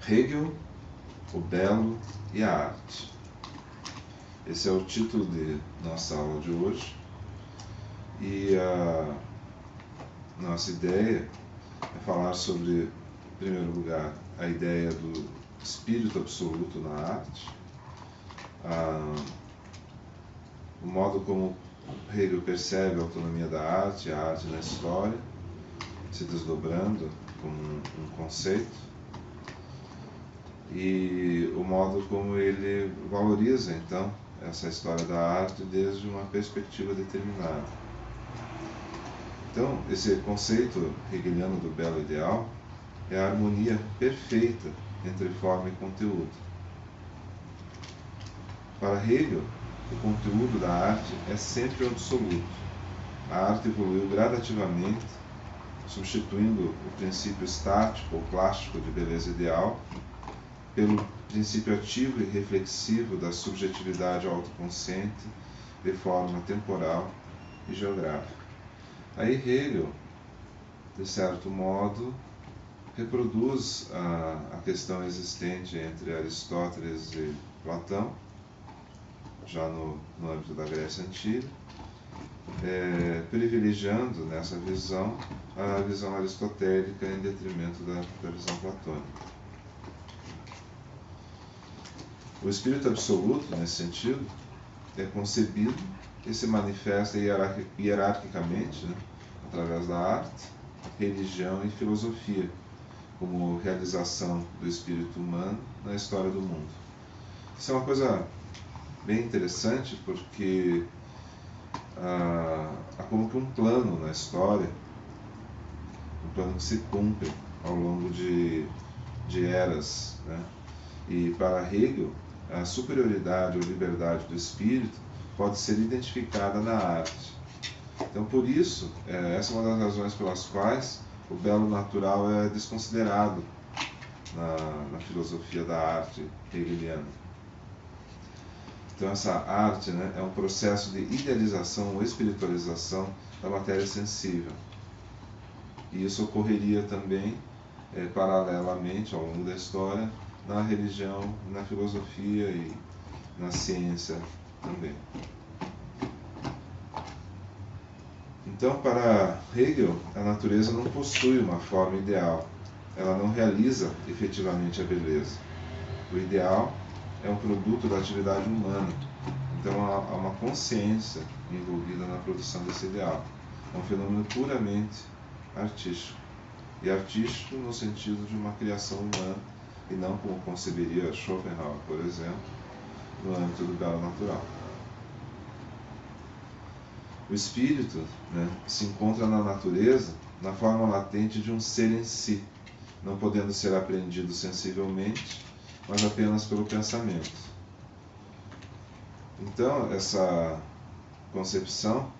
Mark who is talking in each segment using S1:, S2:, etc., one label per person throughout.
S1: Hegel, o Belo e a Arte. Esse é o título de nossa aula de hoje. E a nossa ideia é falar sobre, em primeiro lugar, a ideia do espírito absoluto na arte, o modo como Hegel percebe a autonomia da arte, a arte na história, se desdobrando como um conceito, e o modo como ele valoriza, então, essa história da arte desde uma perspectiva determinada. Então, esse conceito hegeliano do belo ideal é a harmonia perfeita entre forma e conteúdo. Para Hegel, o conteúdo da arte é sempre o absoluto. A arte evoluiu gradativamente, substituindo o princípio estático ou plástico de beleza ideal pelo princípio ativo e reflexivo da subjetividade autoconsciente de forma temporal e geográfica. Aí Hegel, de certo modo, reproduz a questão existente entre Aristóteles e Platão, já no âmbito da Grécia Antiga, privilegiando nessa visão a visão aristotélica em detrimento da visão platônica. O espírito absoluto, nesse sentido, é concebido e se manifesta hierarquicamente, através da arte, religião e filosofia, como realização do espírito humano na história do mundo. Isso é uma coisa bem interessante, porque há como que um plano na história, um plano que se cumpre ao longo de eras, E para Hegel, a superioridade ou liberdade do espírito pode ser identificada na arte. Então, por isso, essa é uma das razões pelas quais o belo natural é desconsiderado na filosofia da arte hegeliana. Então, essa arte é um processo de idealização ou espiritualização da matéria sensível. E isso ocorreria também, paralelamente, ao longo da história, na religião, na filosofia e na ciência também. Então, para Hegel, a natureza não possui uma forma ideal. Ela não realiza efetivamente a beleza. O ideal é um produto da atividade humana. Então, há uma consciência envolvida na produção desse ideal. É um fenômeno puramente artístico. E artístico no sentido de uma criação humana, e não como conceberia Schopenhauer, por exemplo, no âmbito do belo natural. O espírito se encontra na natureza na forma latente de um ser em si, não podendo ser apreendido sensivelmente, mas apenas pelo pensamento. Então, essa concepção,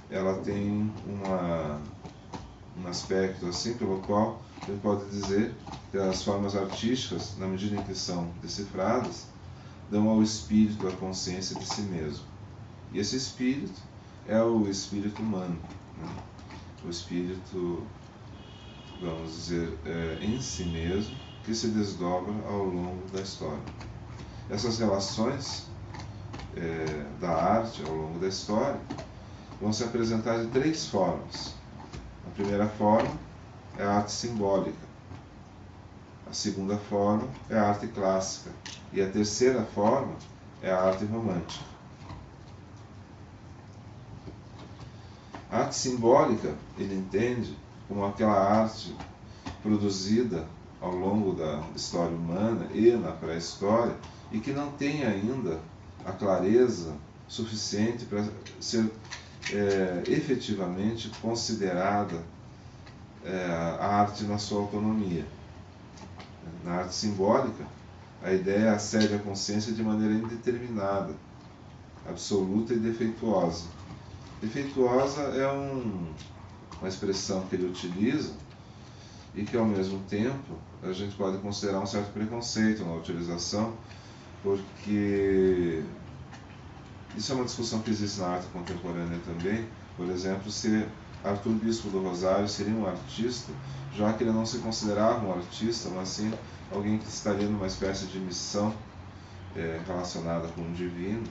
S1: ela tem um aspecto assim pelo qual a gente pode dizer que as formas artísticas, na medida em que são decifradas, dão ao espírito a consciência de si mesmo. E esse espírito é o espírito humano, o espírito, vamos dizer, em si mesmo, que se desdobra ao longo da história. Essas relações da arte ao longo da história vão se apresentar de três formas. A primeira forma é a arte simbólica. A segunda forma é a arte clássica. E a terceira forma é a arte romântica. A arte simbólica, ele entende como aquela arte produzida ao longo da história humana e na pré-história e que não tem ainda a clareza suficiente para ser efetivamente considerada a arte na sua autonomia. Na arte simbólica, a ideia acede à consciência de maneira indeterminada, absoluta e defeituosa. Defeituosa é uma expressão que ele utiliza e que, ao mesmo tempo, a gente pode considerar um certo preconceito na utilização, porque isso é uma discussão que existe na arte contemporânea também. Por exemplo, se Arthur Bispo do Rosário seria um artista, já que ele não se considerava um artista, mas sim alguém que estaria numa espécie de missão relacionada com o divino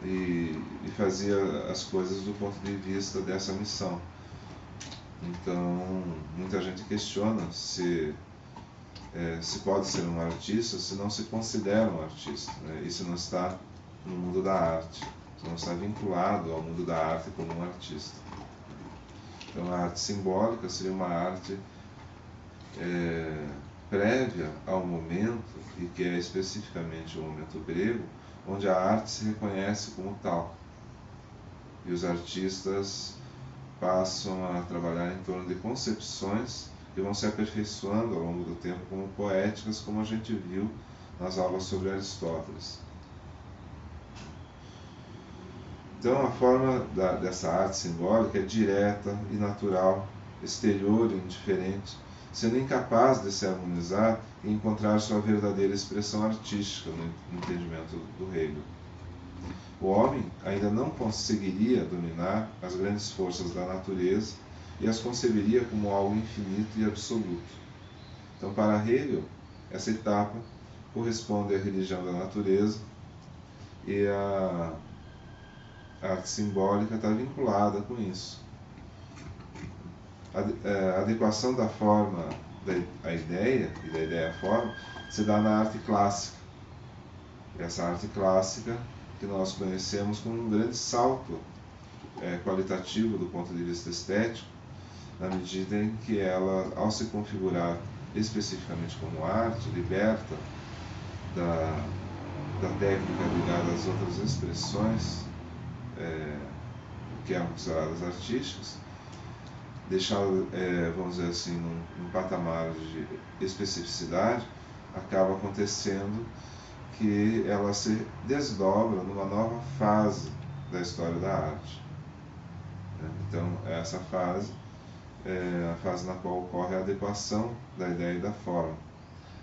S1: e fazia as coisas do ponto de vista dessa missão. Então, muita gente questiona se pode ser um artista se não se considera um artista, né? E se não está no mundo da arte, se não está vinculado ao mundo da arte como um artista. Então, a arte simbólica seria uma arte prévia ao momento, e que é especificamente o momento grego, onde a arte se reconhece como tal. E os artistas passam a trabalhar em torno de concepções que vão se aperfeiçoando ao longo do tempo como poéticas, como a gente viu nas aulas sobre Aristóteles. Então, a forma dessa arte simbólica é direta e natural, exterior e indiferente, sendo incapaz de se harmonizar e encontrar sua verdadeira expressão artística no entendimento do Hegel. O homem ainda não conseguiria dominar as grandes forças da natureza e as conceberia como algo infinito e absoluto. Então, para Hegel, essa etapa corresponde à religião da natureza, e a arte simbólica está vinculada com isso. A adequação da forma à ideia e da ideia à forma se dá na arte clássica. Essa arte clássica que nós conhecemos como um grande salto qualitativo do ponto de vista estético, na medida em que ela, ao se configurar especificamente como arte, liberta da técnica ligada às outras expressões que eram consideradas artísticas, deixá-la, vamos dizer assim, num patamar de especificidade, acaba acontecendo que ela se desdobra numa nova fase da história da arte. Então, essa fase é a fase na qual ocorre a adequação da ideia e da forma.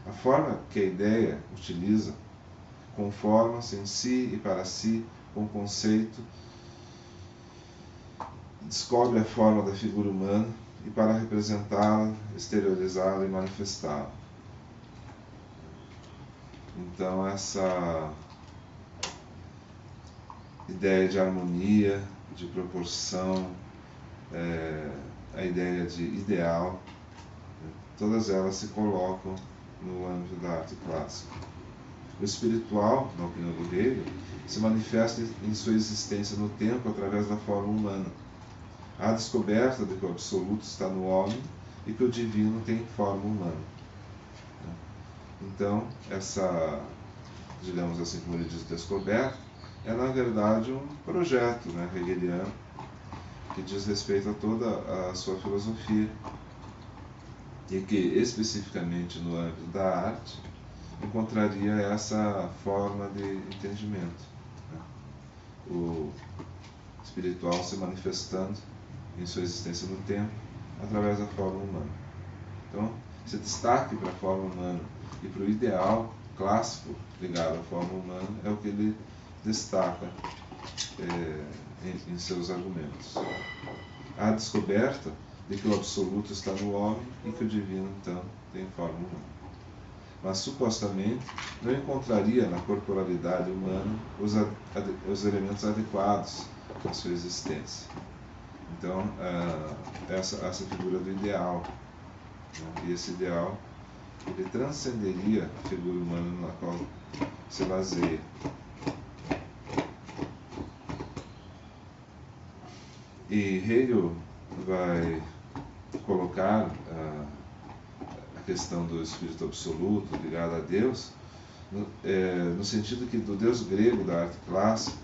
S1: A forma que a ideia utiliza conforma-se em si e para si com o conceito, descobre a forma da figura humana e, para representá-la, exteriorizá-la e manifestá-la. Então, essa ideia de harmonia, de proporção, a ideia de ideal, todas elas se colocam no âmbito da arte clássica. O espiritual, na opinião do Hegel, se manifesta em sua existência no tempo através da forma humana. A descoberta de que o absoluto está no homem e que o divino tem forma humana. Então, essa, digamos assim, como ele diz, descoberta, é na verdade um projeto hegeliano que diz respeito a toda a sua filosofia e que, especificamente no âmbito da arte, encontraria essa forma de entendimento. O espiritual se manifestando em sua existência no tempo através da forma humana. Então, esse destaque para a forma humana e para o ideal clássico ligado à forma humana é o que ele destaca em seus argumentos. A descoberta de que o absoluto está no homem e que o divino, então, tem forma humana. Mas, supostamente, não encontraria na corporalidade humana os elementos adequados à sua existência. Então, essa figura do ideal, e esse ideal, ele transcenderia a figura humana na qual se baseia. E Hegel vai colocar a questão do espírito absoluto ligado a Deus no sentido que do Deus grego da arte clássica,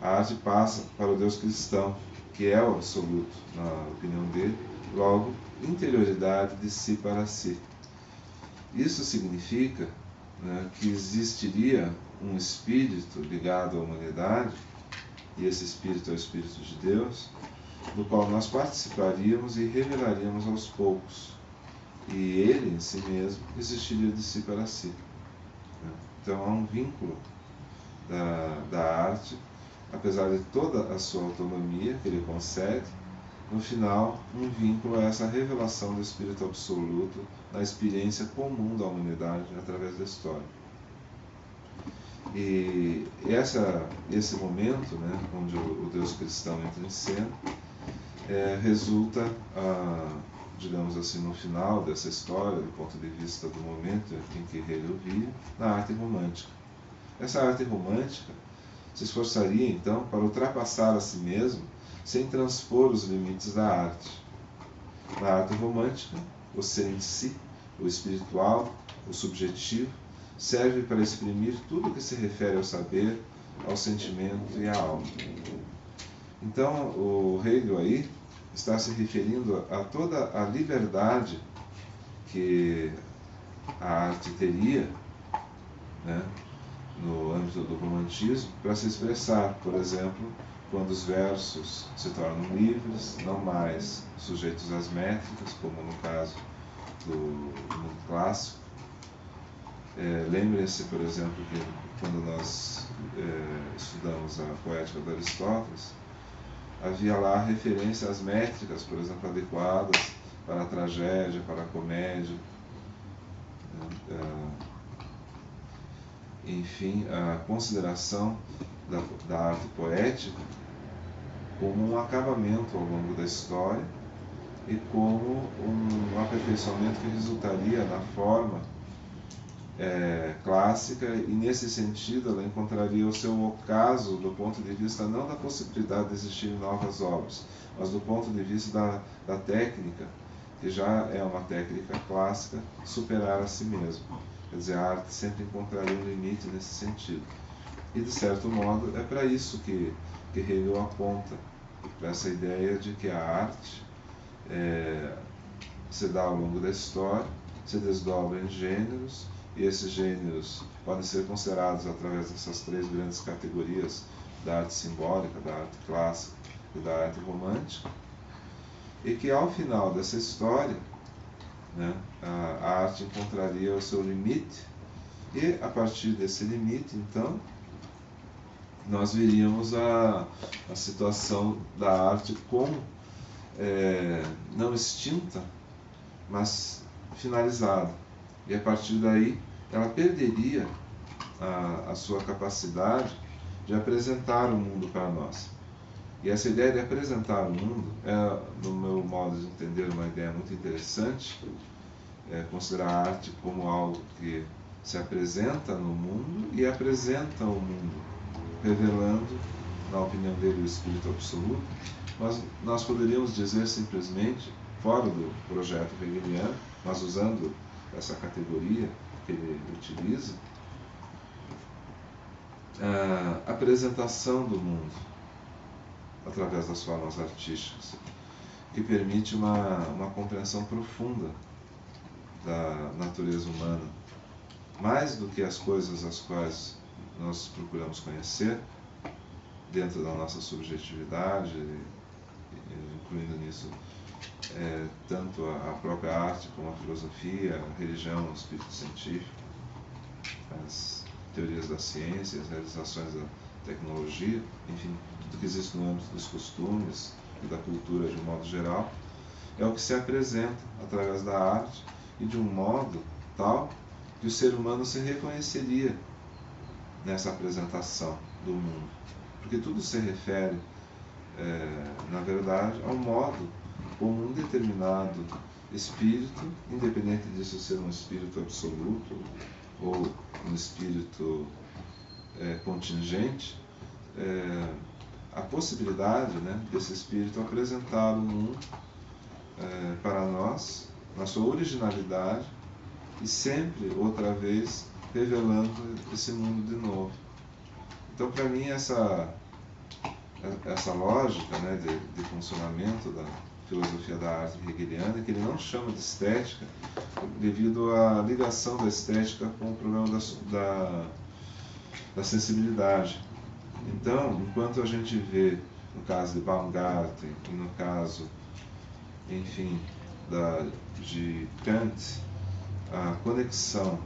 S1: a arte passa para o Deus cristão, que é o absoluto, na opinião dele, logo, interioridade de si para si. Isso significa que existiria um espírito ligado à humanidade, e esse espírito é o Espírito de Deus, do qual nós participaríamos e revelaríamos aos poucos. E ele, em si mesmo, existiria de si para si. Então há um vínculo da arte, apesar de toda a sua autonomia que ele concede, no final, um vínculo a essa revelação do Espírito Absoluto na experiência comum da humanidade através da história. E esse momento, né, onde o Deus cristão entra em cena, resulta, digamos assim, no final dessa história, do ponto de vista do momento em que Hegel vive, na arte romântica. Essa arte romântica se esforçaria, então, para ultrapassar a si mesmo, sem transpor os limites da arte. Na arte romântica, o ser em si, o espiritual, o subjetivo, serve para exprimir tudo que se refere ao saber, ao sentimento e à alma. Então, o Hegel aí está se referindo a toda a liberdade que a arte teria, né, no âmbito do romantismo, para se expressar, por exemplo, quando os versos se tornam livres, não mais sujeitos às métricas, como no caso do mundo clássico. Lembrem-se, por exemplo, que quando nós estudamos a poética de Aristóteles, havia lá referência às métricas, por exemplo, adequadas para a tragédia, para a comédia, enfim, a consideração da arte poética como um acabamento ao longo da história e como um aperfeiçoamento que resultaria na forma clássica, e nesse sentido ela encontraria o seu ocaso do ponto de vista não da possibilidade de existirem novas obras, mas do ponto de vista da técnica, que já é uma técnica clássica, superar a si mesmo. Quer dizer, a arte sempre encontraria um limite nesse sentido. E, de certo modo, é para isso que Hegel aponta, para essa ideia de que a arte se dá ao longo da história, se desdobra em gêneros, e esses gêneros podem ser considerados através dessas três grandes categorias da arte simbólica, da arte clássica e da arte romântica, e que ao final dessa história, né, a arte encontraria o seu limite, e a partir desse limite, então, nós veríamos a situação da arte como não extinta, mas finalizada. E a partir daí, ela perderia a sua capacidade de apresentar o mundo para nós. E essa ideia de apresentar o mundo é, no meu modo de entender, uma ideia muito interessante. Considerar a arte como algo que se apresenta no mundo e apresenta o mundo, revelando, na opinião dele, o Espírito Absoluto. Mas nós poderíamos dizer simplesmente, fora do projeto hegeliano, mas usando essa categoria que ele utiliza, a apresentação do mundo através das formas artísticas, que permite uma compreensão profunda da natureza humana, mais do que as coisas as quais nós procuramos conhecer dentro da nossa subjetividade, incluindo nisso tanto a própria arte como a filosofia, a religião, o espírito científico, as teorias da ciência, as realizações da tecnologia, enfim, tudo que existe no âmbito dos costumes e da cultura de um modo geral, é o que se apresenta através da arte, e de um modo tal que o ser humano se reconheceria nessa apresentação do mundo. Porque tudo se refere, na verdade, ao modo como um determinado espírito, independente disso ser um espírito absoluto ou um espírito contingente, a possibilidade, né, desse espírito apresentar o mundo para nós, na sua originalidade, e sempre, outra vez, revelando esse mundo de novo. Então, para mim, essa lógica, né, de funcionamento da filosofia da arte hegeliana, que ele não chama de estética, devido à ligação da estética com o problema da sensibilidade. Então, enquanto a gente vê, no caso de Baumgarten, e no caso, enfim, de Kant, a conexão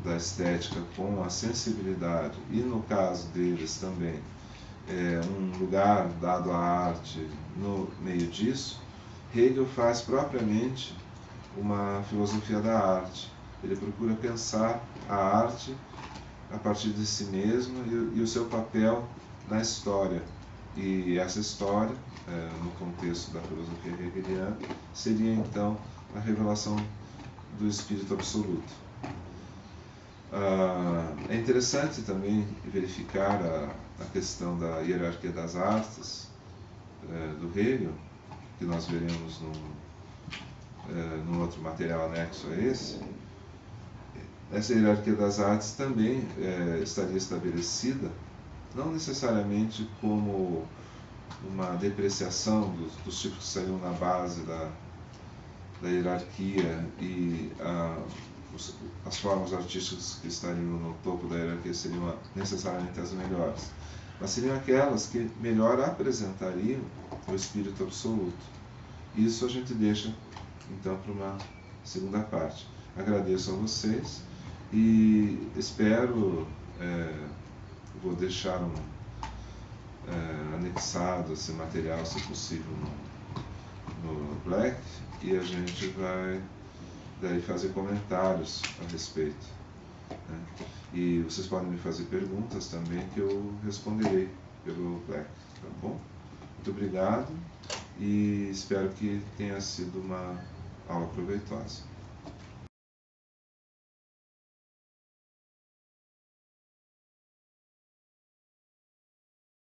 S1: da estética com a sensibilidade, e no caso deles também, um lugar dado à arte no meio disso, Hegel faz propriamente uma filosofia da arte. Ele procura pensar a arte a partir de si mesmo e o seu papel na história. E essa história, no contexto da filosofia hegeliana, seria então a revelação do Espírito Absoluto. É interessante também verificar a questão da hierarquia das artes do Hegel, que nós veremos num outro material anexo a esse. Essa hierarquia das artes também estaria estabelecida, não necessariamente como uma depreciação dos tipos que estariam na base da hierarquia e as formas artísticas que estariam no topo da hierarquia seriam necessariamente as melhores, mas seriam aquelas que melhor apresentariam o Espírito Absoluto. Isso a gente deixa então para uma segunda parte. Agradeço a vocês e espero, vou deixar anexado esse material, se possível, no Black, e a gente vai daí fazer comentários a respeito, né? E vocês podem me fazer perguntas também que eu responderei pelo Black, tá bom? Muito obrigado e espero que tenha sido uma aula proveitosa.